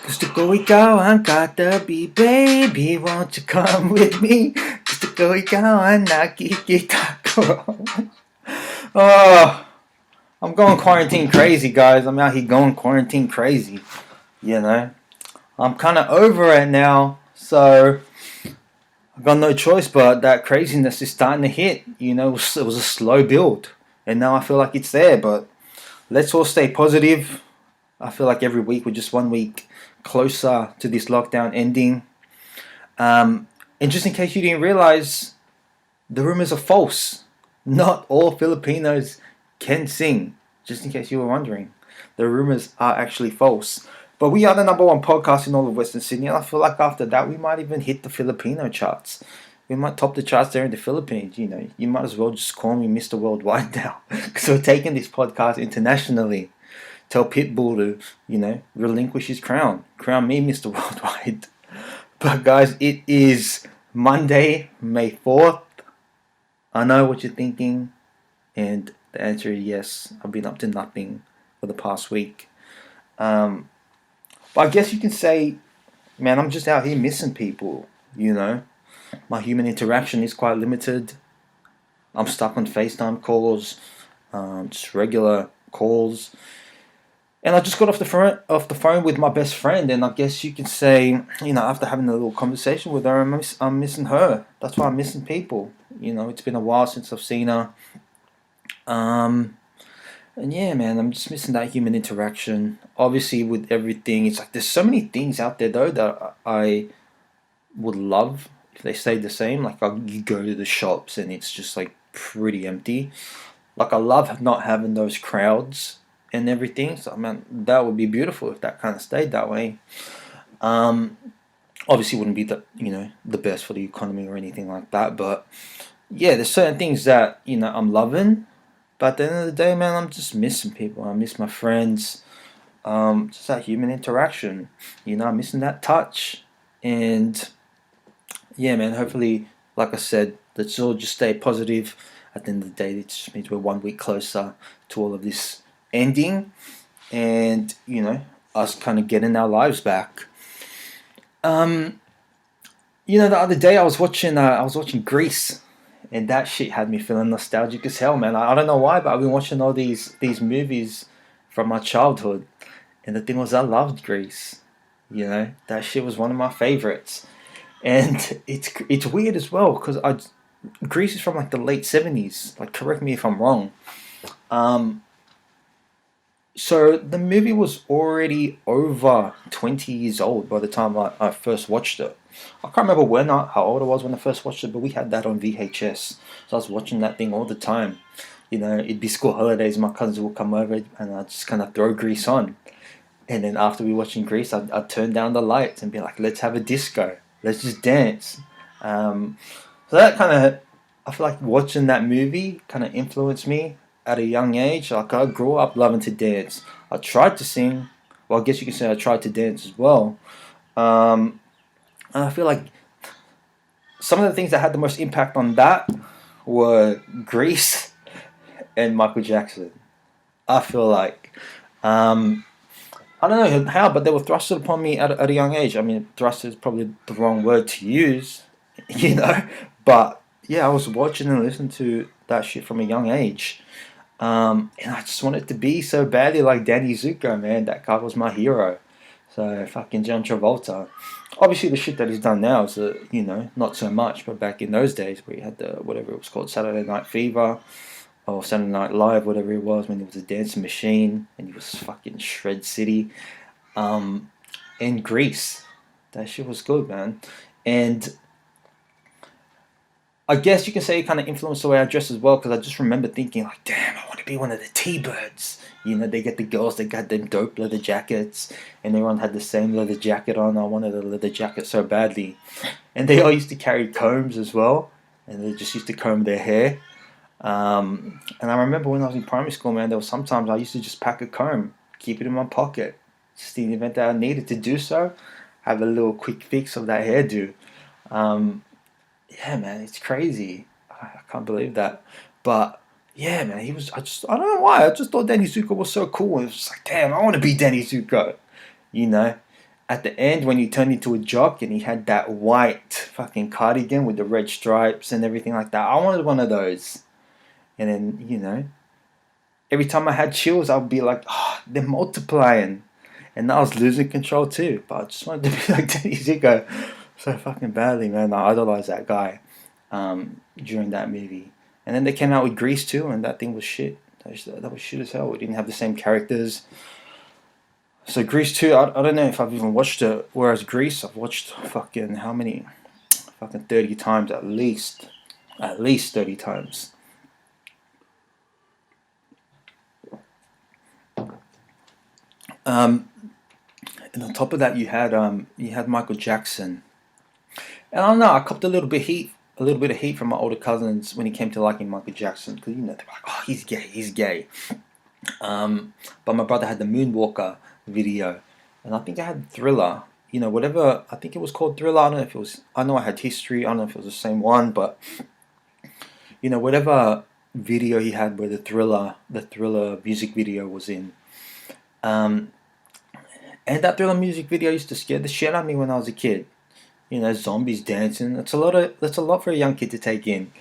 Gusto ko ikaw ang katabi, baby, won't you come with me? Gusto ko ikaw ang nakikita ko. Oh, I'm going quarantine crazy, guys. I'm out here going quarantine crazy. You know, I'm kind of over it now, so I've got no choice. But that craziness is starting to hit. It was a slow build, and now I feel like it's there. But let's all stay positive. I feel like every week we're just 1 week closer to this lockdown ending. And just in case you didn't realize, the rumors are false. Not all Filipinos can sing. Just in case you were wondering, the rumors are actually false. But we are the number one podcast in all of Western Sydney, and I feel like after that we might even hit the Filipino charts. We might top the charts there in the Philippines. You might as well just call me Mr. Worldwide now, because we're taking this podcast internationally. Tell Pitbull to, relinquish his crown. Crown me Mr. Worldwide. But guys, it is Monday, May 4th. I know what you're thinking, and the answer is yes. I've been up to nothing for the past week. But I guess you can say, man, I'm just out here missing people, My human interaction is quite limited. I'm stuck on FaceTime calls, just regular calls. And I just got off the phone with my best friend, and I guess you can say, after having a little conversation with her, I'm missing her. That's why I'm missing people. It's been a while since I've seen her. And yeah, man, I'm just missing that human interaction. Obviously, with everything, it's like there's so many things out there though that I would love if they stayed the same. Like you go to the shops and it's just like pretty empty. Like I love not having those crowds and everything. So man, that would be beautiful if that kind of stayed that way. Obviously wouldn't be the best for the economy or anything like that, but yeah, there's certain things that I'm loving, but at the end of the day, man, I'm just missing people. I miss my friends, just that human interaction. I'm missing that touch, and yeah, man. Hopefully, like I said, let's all just stay positive. At the end of the day, it just means we're 1 week closer to all of this ending, and us kind of getting our lives back. The other day I was watching Grease, and that shit had me feeling nostalgic as hell, man. I don't know why, but I've been watching all these movies from my childhood, and the thing was, I loved Grease. That shit was one of my favorites, and it's weird as well because Grease is from like the late 70s. Like, correct me if I'm wrong. So the movie was already over 20 years old by the time I first watched it. I can't remember how old I was when I first watched it, but we had that on VHS. So I was watching that thing all the time. It'd be school holidays, my cousins would come over and I'd just kind of throw Grease on. And then after we were watching Grease, I'd turn down the lights and be like, let's have a disco. Let's just dance. So that kind of, I feel like watching that movie kind of influenced me at a young age. Like, I grew up loving to dance. I tried to sing. Well, I guess you can say I tried to dance as well. And I feel like some of the things that had the most impact on that were Grease and Michael Jackson. I feel like, I don't know how, but they were thrusted upon me at a young age. I mean, thrusted is probably the wrong word to use, But yeah, I was watching and listening to that shit from a young age. And I just wanted to be so badly like Danny Zuko, man. That guy was my hero. So fucking John Travolta. Obviously, the shit that he's done now is, not so much. But back in those days, where he had the whatever it was called, Saturday Night Fever, or Saturday Night Live, whatever it was, when he was a dancing machine and he was fucking Shred City, and Grease. That shit was good, man. And I guess you can say it kind of influenced the way I dress as well, because I just remember thinking, like, damn, I want to be one of the T-Birds. They get the girls, they got them dope leather jackets, and everyone had the same leather jacket on. I wanted a leather jacket so badly. And they all used to carry combs as well, and they just used to comb their hair. And I remember when I was in primary school, man, there was sometimes I used to just pack a comb, keep it in my pocket, just in the event that I needed to do so, have a little quick fix of that hairdo. Yeah, man, it's crazy. I can't believe that. But yeah, man, I don't know why. I just thought Danny Zuko was so cool. And it was just like, damn, I want to be Danny Zuko. at the end when he turned into a jock and he had that white fucking cardigan with the red stripes and everything like that. I wanted one of those. And then, every time I had chills, I'd be like, oh, they're multiplying. And I was losing control too. But I just wanted to be like Danny Zuko so fucking badly, man. I idolized that guy during that movie. And then they came out with Grease too, and that thing was shit. That was shit as hell. We didn't have the same characters. So Grease 2, I don't know if I've even watched it. Whereas Grease, I've watched fucking how many? Fucking 30 times at least. At least 30 times. And on top of that, you had Michael Jackson. And I don't know, I copped a little bit of heat from my older cousins when he came to liking Michael Jackson, because they're like, oh, he's gay. But my brother had the Moonwalker video, and I think I had Thriller. Whatever, I think it was called Thriller. I don't know if it was. I know I had History. I don't know if it was the same one, but whatever video he had where the Thriller music video was in. And that Thriller music video used to scare the shit out of me when I was a kid. Zombies dancing. That's a lot for a young kid to take in.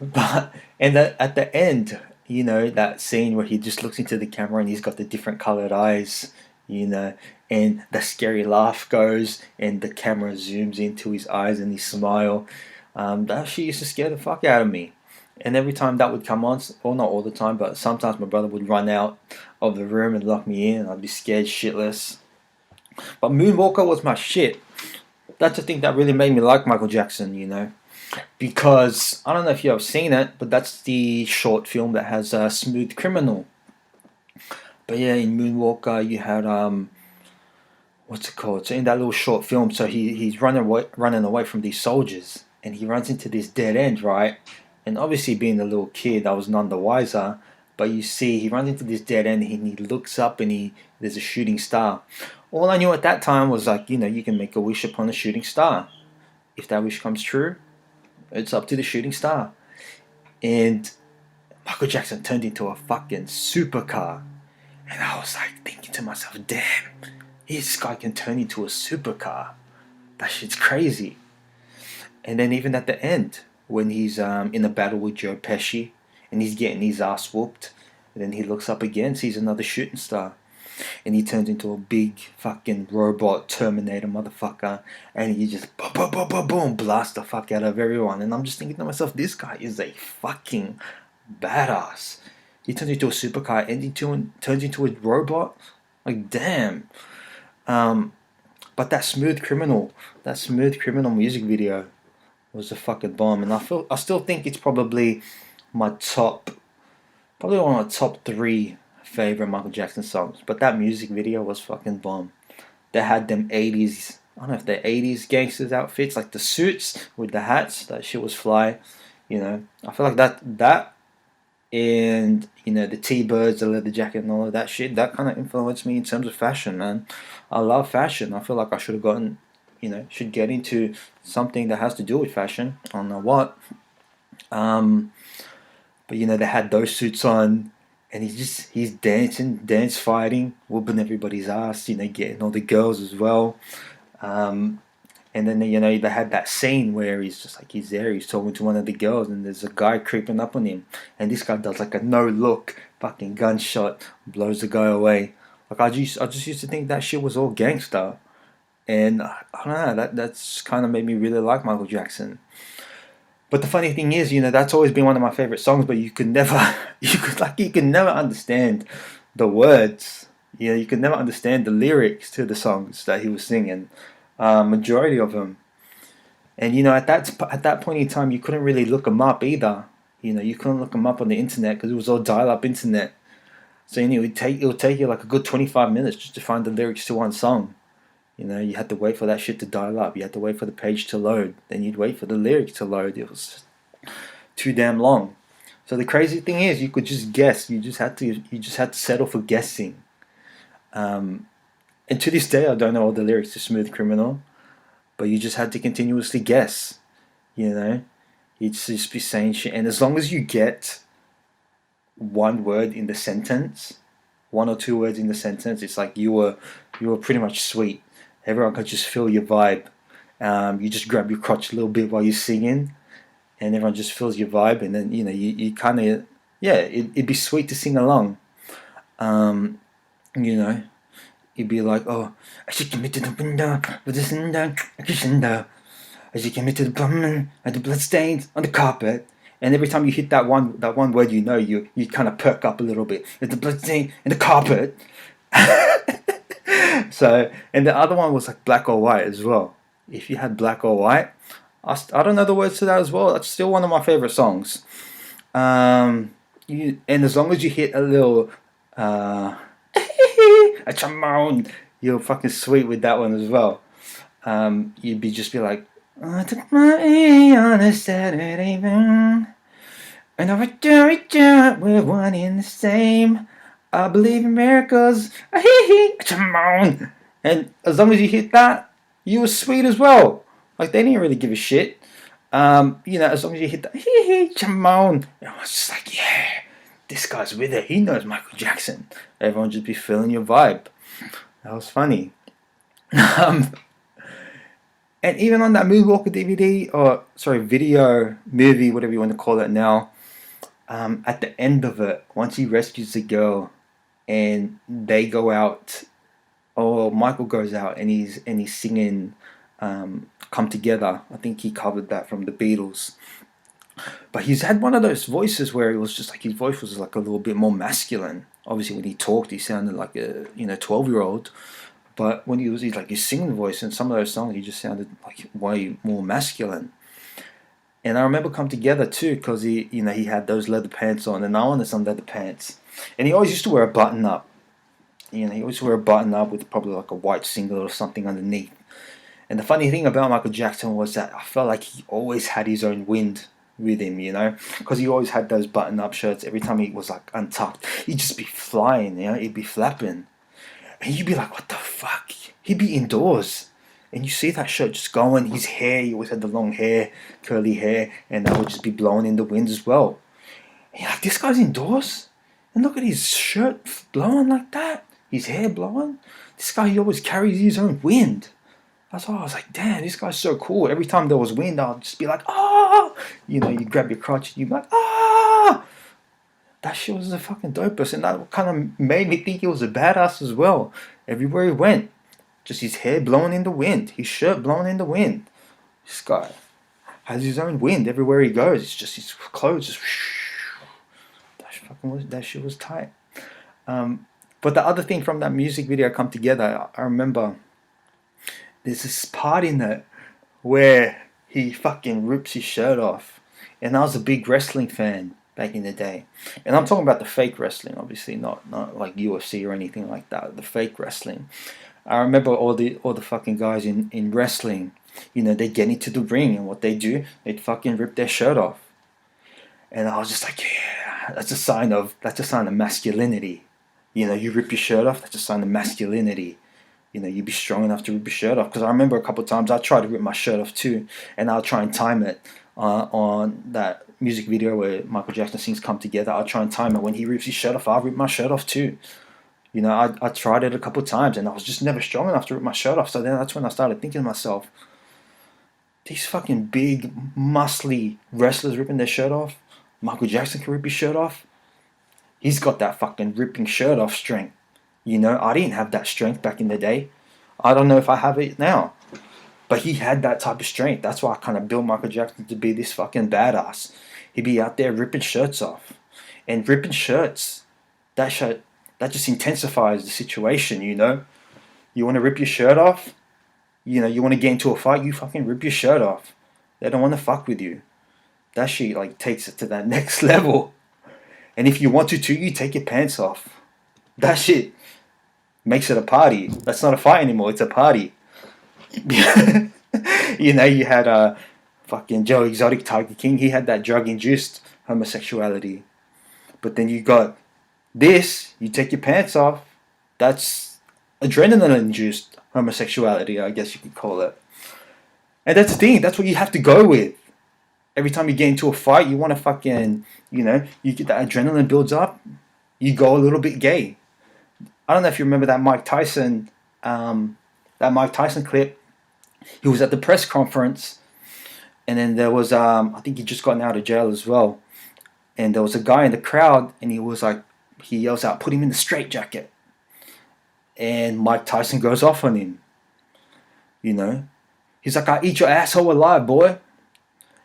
But at the end, that scene where he just looks into the camera and he's got the different colored eyes, and the scary laugh goes and the camera zooms into his eyes and his smile. That shit used to scare the fuck out of me. And every time that would come on, or not all the time, but sometimes my brother would run out of the room and lock me in, and I'd be scared shitless. But Moonwalker was my shit. That's the thing that really made me like Michael Jackson, because I don't know if you have seen it, but that's the short film that has Smooth Criminal. But yeah, in Moonwalker you had what's it called? So in that little short film, so he's running away from these soldiers, and he runs into this dead end, right? And obviously, being a little kid, I was none the wiser. But you see, he runs into this dead end, and he looks up, and there's a shooting star. All I knew at that time was like, you can make a wish upon a shooting star. If that wish comes true, it's up to the shooting star. And Michael Jackson turned into a fucking supercar. And I was like thinking to myself, damn, this guy can turn into a supercar. That shit's crazy. And then even at the end, when he's in a battle with Joe Pesci, and he's getting his ass whooped, and then he looks up again, sees another shooting star, and he turns into a big fucking robot Terminator motherfucker, and he just boom, boom, boom, boom, boom, blast the fuck out of everyone. And I'm just thinking to myself, this guy is a fucking badass. He turns into a supercar and he turns into a robot. Like, damn. But that Smooth Criminal music video was a fucking bomb, and I still think it's probably one of my top 3 favorite Michael Jackson songs. But that music video was fucking bomb. They had them 80s, I don't know if they're 80s gangsters outfits, like the suits with the hats. That shit was fly. I feel like that and the T-birds, the leather jacket, and all of that shit, that kind of influenced me in terms of fashion, man. I love fashion. I feel like I should have gotten, should get into something that has to do with fashion. I don't know what. But they had those suits on, and he's dancing, dance fighting, whooping everybody's ass, getting all the girls as well. And then they had that scene where he's there, he's talking to one of the girls, and there's a guy creeping up on him, and this guy does like a no look fucking gunshot, blows the guy away. Like I just used to think that shit was all gangster, and I don't know, that's kind of made me really like Michael Jackson. But the funny thing is, that's always been one of my favorite songs, but you could never understand the words. You could never understand the lyrics to the songs that he was singing. Majority of them. And at that point in time, you couldn't really look them up either. You couldn't look them up on the internet because it was all dial-up internet. So it would take you like a good 25 minutes just to find the lyrics to one song. You had to wait for that shit to dial up. You had to wait for the page to load. Then you'd wait for the lyrics to load. It was too damn long. So the crazy thing is, you could just guess. You just had to settle for guessing. And to this day, I don't know all the lyrics to Smooth Criminal, but you just had to continuously guess. You'd just be saying shit, and as long as you get one word in the sentence, 1 or 2 words in the sentence, it's like you were pretty much sweet. Everyone can just feel your vibe. You just grab your crotch a little bit while you're singing, and everyone just feels your vibe, and then you kind of, yeah, it'd be sweet to sing along. Um, you know, you'd be like, oh, I should commit to the window with the cinder, as you commit to the bum and the bloodstains on the carpet. And every time you hit that one word, you kind of perk up a little bit. The bloodstain and the carpet. So, and the other one was like black or white as well. If you had black or white, I don't know the words to that as well. That's still one of my favorite songs. And as long as you hit a little a chamon, you're fucking sweet with that one as well. You'd just be like, I took my A on a Saturday morning, and I do it, we're one in the same. I believe in miracles. Come on. And as long as you hit that, you were sweet as well. Like, they didn't really give a shit. As long as you hit that, come on. And I was just like, yeah, this guy's with it. He knows Michael Jackson. Everyone just be feeling your vibe. That was funny. And even on that Moonwalker video, movie, whatever you want to call it now, at the end of it, once he rescues the girl, and they go out, or Michael goes out, and he's singing "Come Together." I think he covered that from the Beatles. But he's had one of those voices where it was just like his voice was like a little bit more masculine. Obviously, when he talked, he sounded like a 12-year-old. But when he's like his singing voice in some of those songs, he just sounded like way more masculine. And I remember Come Together too, because he had those leather pants on, and I wanted some leather pants. And he always used to wear a button up. He always wear a button up with probably like a white singlet or something underneath. And the funny thing about Michael Jackson was that I felt like he always had his own wind with him, because he always had those button up shirts. Every time he was like untucked, he'd just be flying, he'd be flapping. And you'd be like, what the fuck? He'd be indoors. And you see that shirt just going, his hair, he always had the long hair, curly hair, and that would just be blowing in the wind as well. And you're like, this guy's indoors? And look at his shirt blowing like that. His hair blowing. This guy, he always carries his own wind. That's why I was like, damn, this guy's so cool. Every time there was wind, I'd just be like, ah! You grab your crotch and you'd be like, ah! That shit was the fucking dopest. And that kind of made me think he was a badass as well. Everywhere he went. Just his hair blowing in the wind. His shirt blowing in the wind. This guy has his own wind everywhere he goes. It's just his clothes just... That shit was tight. But the other thing from that music video, Come Together, I remember there's this part in it where he fucking rips his shirt off. And I was a big wrestling fan back in the day. And I'm talking about the fake wrestling, obviously, not like UFC or anything like that. The fake wrestling. I remember all the fucking guys in wrestling, they'd get into the ring, and what they do, they'd fucking rip their shirt off. And I was just like, yeah, that's a sign of masculinity. You rip your shirt off, that's a sign of masculinity. You'd be strong enough to rip your shirt off. Because I remember a couple of times I tried to rip my shirt off too, and I'll try and time it on that music video where Michael Jackson sings "Come Together." I'll try and time it. When he rips his shirt off, I'll rip my shirt off too. I tried it a couple of times, and I was just never strong enough to rip my shirt off. So then that's when I started thinking to myself, these fucking big, muscly wrestlers ripping their shirt off. Michael Jackson can rip his shirt off. He's got that fucking ripping shirt off strength. I didn't have that strength back in the day. I don't know if I have it now. But he had that type of strength. That's why I kind of built Michael Jackson to be this fucking badass. He'd be out there ripping shirts off. And ripping shirts, that just intensifies the situation, You want to rip your shirt off? You want to get into a fight, you fucking rip your shirt off. They don't want to fuck with you. That shit takes it to that next level. And if you want to too, you take your pants off. That shit makes it a party. That's not a fight anymore, it's a party. You had fucking Joe Exotic, Tiger King. He had that drug-induced homosexuality. But then you got this, you take your pants off. That's adrenaline-induced homosexuality, I guess you could call it. And that's the thing, that's what you have to go with. Every time you get into a fight, you want to fucking, you get that adrenaline builds up, you go a little bit gay. I don't know if you remember that Mike Tyson that Mike Tyson clip, he was at the press conference, and then there was I think he just gotten out of jail as well, and there was a guy in the crowd, and he yells out, "Put him in the straitjacket," and Mike Tyson goes off on him. You know, he's like, "I eat your asshole alive, boy.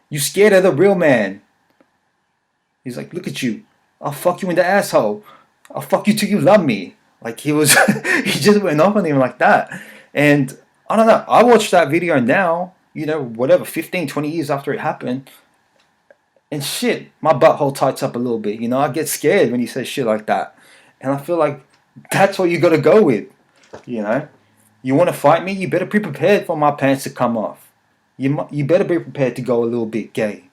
You scared of the real man." He's like, "Look at you. I'll fuck you in the asshole. I'll fuck you till you love me." Like he was, he just went off on him like that. And I don't know. I watched that video now, whatever, 15, 20 years after it happened. And shit, my butthole tights up a little bit. I get scared when he says shit like that. And I feel like that's what you got to go with. You want to fight me? You better be prepared for my pants to come off. You better be prepared to go a little bit gay.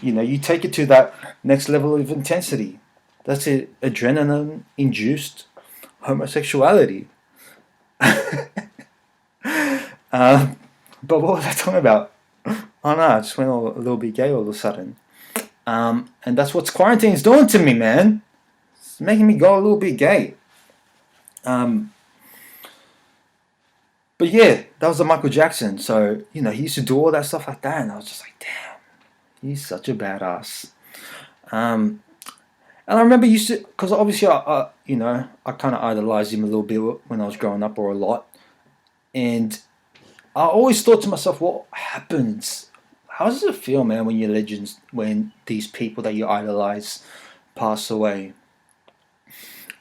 You take it to that next level of intensity. That's it, adrenaline-induced homosexuality. But what was I talking about? Oh no, I just went a little bit gay all of a sudden. And that's what quarantine's doing to me, man. It's making me go a little bit gay. But yeah, that was the Michael Jackson. So, he used to do all that stuff like that. And I was just like, damn, he's such a badass. And I remember because obviously I kind of idolized him a little bit when I was growing up, or a lot. And I always thought to myself, what happens? How does it feel, man, when you're legends, when these people that you idolize pass away?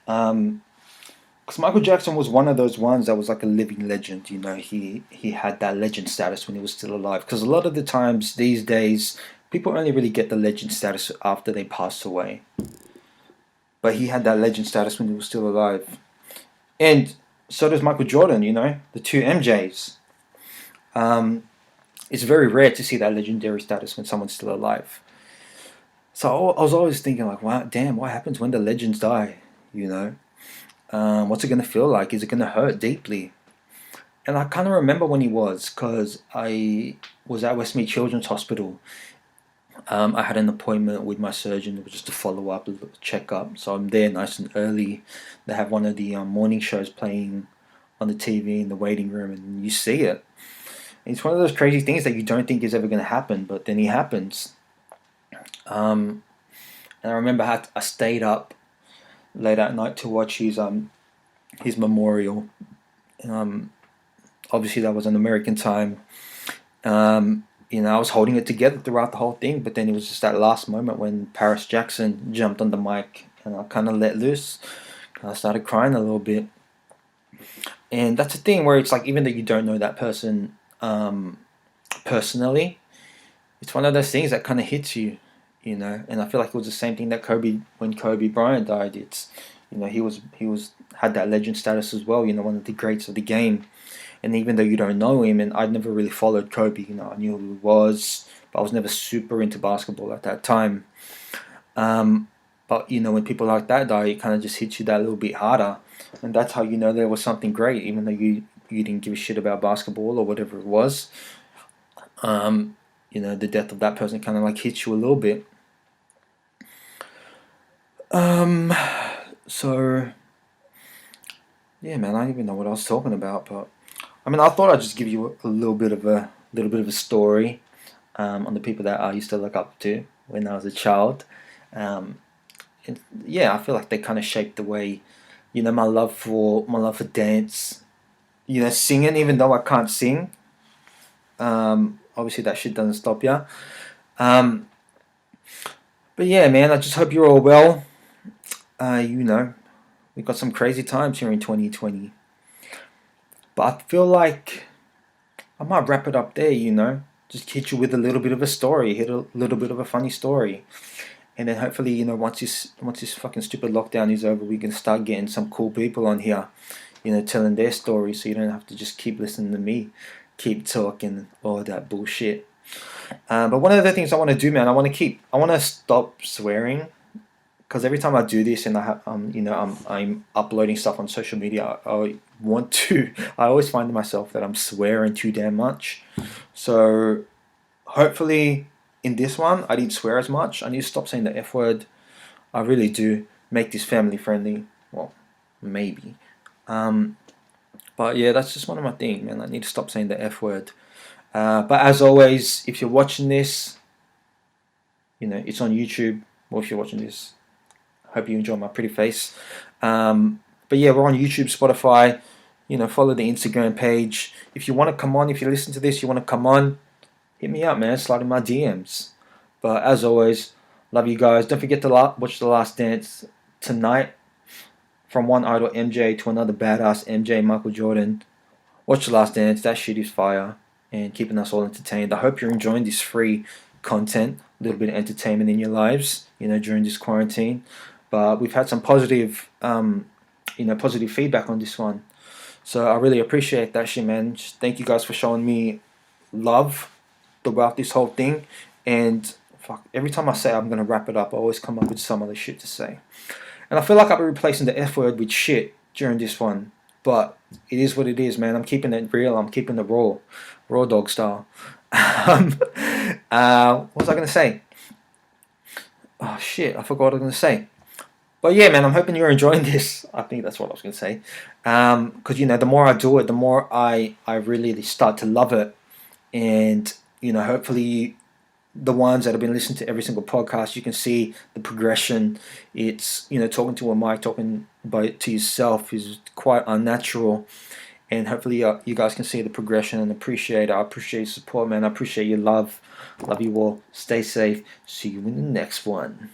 Because Michael Jackson was one of those ones that was like a living legend. He had that legend status when he was still alive. Because a lot of the times these days, people only really get the legend status after they pass away. But he had that legend status when he was still alive. And so does Michael Jordan, the two MJs. It's very rare to see that legendary status when someone's still alive. So I was always thinking like, wow, damn, what happens when the legends die? What's it going to feel like? Is it going to hurt deeply? And I kind of remember when he was, because I was at Westmead Children's Hospital. I had an appointment with my surgeon. It was just a follow-up, a check-up. So I'm there nice and early. They have one of the morning shows playing on the TV in the waiting room, and you see it. It's one of those crazy things that you don't think is ever going to happen, but then it happens. And I remember I stayed up late at night to watch his memorial. Obviously, that was an American time. I was holding it together throughout the whole thing, but then it was just that last moment when Paris Jackson jumped on the mic, and I kind of let loose. And I started crying a little bit. And that's the thing where it's like, even though you don't know that person personally, it's one of those things that kind of hits you, And I feel like it was the same thing that when Kobe Bryant died. It's, he had that legend status as well. One of the greats of the game. And even though you don't know him, and I'd never really followed Kobe, I knew who he was, but I was never super into basketball at that time. But when people like that die, it kind of just hits you that little bit harder, and that's how there was something great, even though you didn't give a shit about basketball or whatever it was. The death of that person kind of like hits you a little bit. So yeah, man, I don't even know what I was talking about, but I thought I'd just give you a little bit of a story on the people that I used to look up to when I was a child. Yeah, I feel like they kind of shaped the way, my love for dance, singing, even though I can't sing. Obviously that shit doesn't stop ya. But yeah, man, I just hope you're all well. We've got some crazy times here in 2020. But I feel like I might wrap it up there, Just hit you with a little bit of a story, hit a little bit of a funny story. And then hopefully, once this fucking stupid lockdown is over, we can start getting some cool people on here, telling their stories, so you don't have to just keep listening to me, keep talking, all that bullshit. But one of the things I want to do, man, I want to stop swearing. Because every time I do this and I'm uploading stuff on social media, I always find myself that I'm swearing too damn much. So hopefully in this one, I didn't swear as much. I need to stop saying the F word. I really do. Make this family friendly. Well, maybe. But yeah, that's just one of my things, man. I need to stop saying the F word. But as always, if you're watching this, it's on YouTube. Or if you're watching this, hope you enjoy my pretty face. But yeah, we're on YouTube, Spotify. Follow the Instagram page. If you want to come on, if you listen to this, you want to come on, hit me up, man. Slide in my DMs. But as always, love you guys. Don't forget to watch The Last Dance tonight. From one idol MJ to another badass MJ, Michael Jordan. Watch The Last Dance. That shit is fire. And keeping us all entertained. I hope you're enjoying this free content. A little bit of entertainment in your lives, during this quarantine. But we've had some positive, positive feedback on this one. So I really appreciate that shit, man. Just thank you guys for showing me love throughout this whole thing. And fuck, every time I say I'm gonna wrap it up, I always come up with some other shit to say. And I feel like I've been replacing the F word with shit during this one. But it is what it is, man. I'm keeping it real. I'm keeping it raw dog style. What was I gonna say? Oh shit, I forgot what I was gonna say. But yeah, man, I'm hoping you're enjoying this. I think that's what I was gonna say. Because the more I do it, the more I really start to love it, and hopefully the ones that have been listening to every single podcast, you can see the progression. It's talking to a mic, talking to yourself is quite unnatural, and hopefully you guys can see the progression and appreciate it. I appreciate your support, man. I appreciate your love. Love you all. Stay safe. See you in the next one.